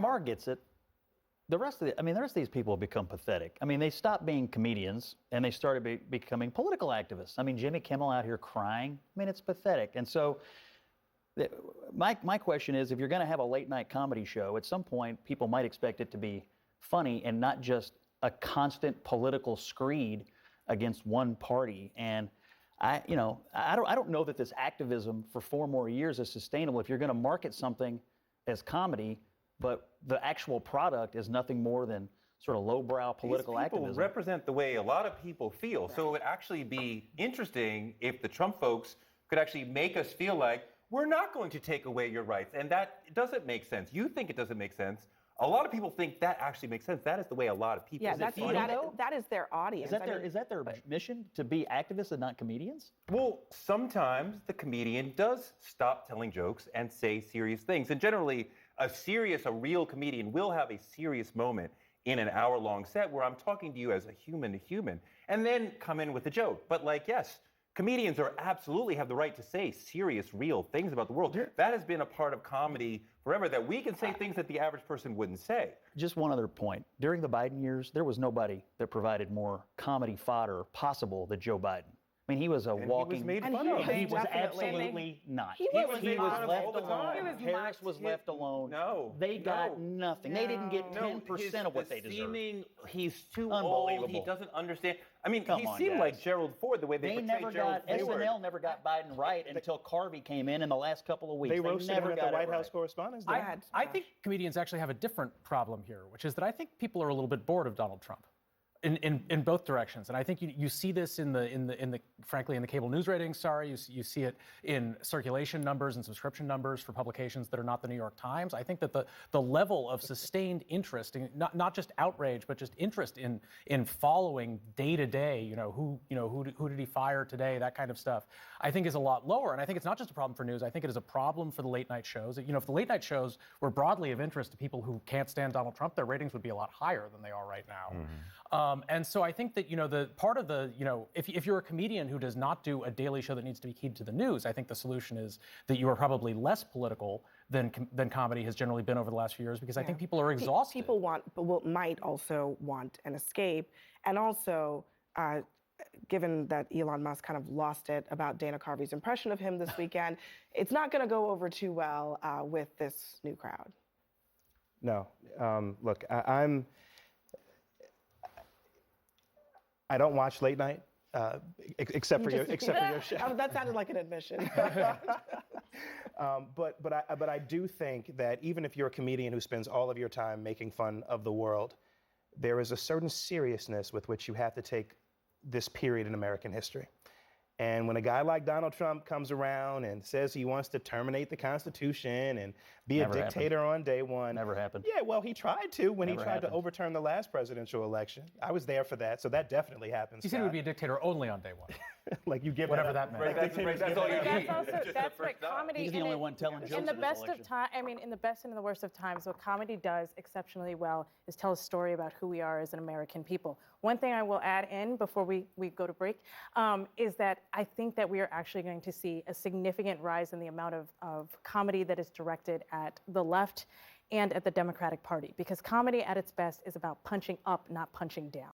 Maher gets it. The rest of these people have become pathetic. I mean, they stopped being comedians and they started becoming political activists. I mean, Jimmy Kimmel out here crying. I mean, it's pathetic. And so, my question is, if you're going to have a late night comedy show, at some point, people might expect it to be funny and not just a constant political screed against one party. And I don't know that this activism for 4 more years is sustainable. If you're going to market something as comedy, but the actual product is nothing more than sort of lowbrow political These people activism. represent the way a lot of people feel. So it would actually be interesting if the Trump folks could actually make us feel like we're not going to take away your rights. And that doesn't make sense. You think it doesn't make sense. A lot of people think that actually makes sense. That is the way a lot of people Yeah, that is their audience. Is that their mission, to be activists and not comedians? Well, sometimes the comedian does stop telling jokes and say serious things. And generally, a real comedian will have a serious moment in an hour-long set where I'm talking to you as a human to human, and then come in with a joke. But yes, comedians absolutely have the right to say serious, real things about the world. That has been a part of comedy forever, that we can say things that the average person wouldn't say. Just one other point. During the Biden years, there was nobody that provided more comedy fodder possible than Joe Biden. I mean, he was a walking. He was made fun of. He was absolutely not. He was left alone. Harris was left alone. No. They got nothing. They didn't get 10% of what they deserved. He's too old. He doesn't understand. I mean, he seemed like Gerald Ford, the way they portrayed Gerald Ford. SNL never got Biden right until Carvey came in the last couple of weeks. They roasted him at the White House Correspondents' Day. I think comedians actually have a different problem here, which is that I think people are a little bit bored of Donald Trump. In both directions, and I think you see this frankly in the cable news ratings. You see it in circulation numbers and subscription numbers for publications that are not the New York Times. I think that the level of sustained interest, not just outrage, but just interest in following day to day, who did he fire today, that kind of stuff, I think is a lot lower. And I think it's not just a problem for news. I think it is a problem for the late night shows. If the late night shows were broadly of interest to people who can't stand Donald Trump, their ratings would be a lot higher than they are right now. Mm-hmm. And so I think that, the part of if you're a comedian who does not do a daily show that needs to be keyed to the news, I think the solution is that you are probably less political than comedy has generally been over the last few years, because I think people are exhausted. People might also want an escape. And also, given that Elon Musk kind of lost it about Dana Carvey's impression of him this weekend, it's not going to go over too well with this new crowd. No. Look, I don't watch late night, except for your show. That sounded like an admission. But I do think that even if you're a comedian who spends all of your time making fun of the world, there is a certain seriousness with which you have to take this period in American history. And when a guy like Donald Trump comes around and says he wants to terminate the Constitution and be a dictator on day one. Never happened. Yeah, well, he tried to when he tried to overturn the last presidential election. I was there for that, so that definitely happens. He said he would be a dictator only on day one. Like you give whatever that meant. That's all you need. That's what comedy. He's the only one telling jokes in the best of time. In the best and in the worst of times, what comedy does exceptionally well is tell a story about who we are as an American people. One thing I will add in before we go to break is that I think that we are actually going to see a significant rise in the amount of comedy that is directed at the left and at the Democratic Party, because comedy at its best is about punching up, not punching down.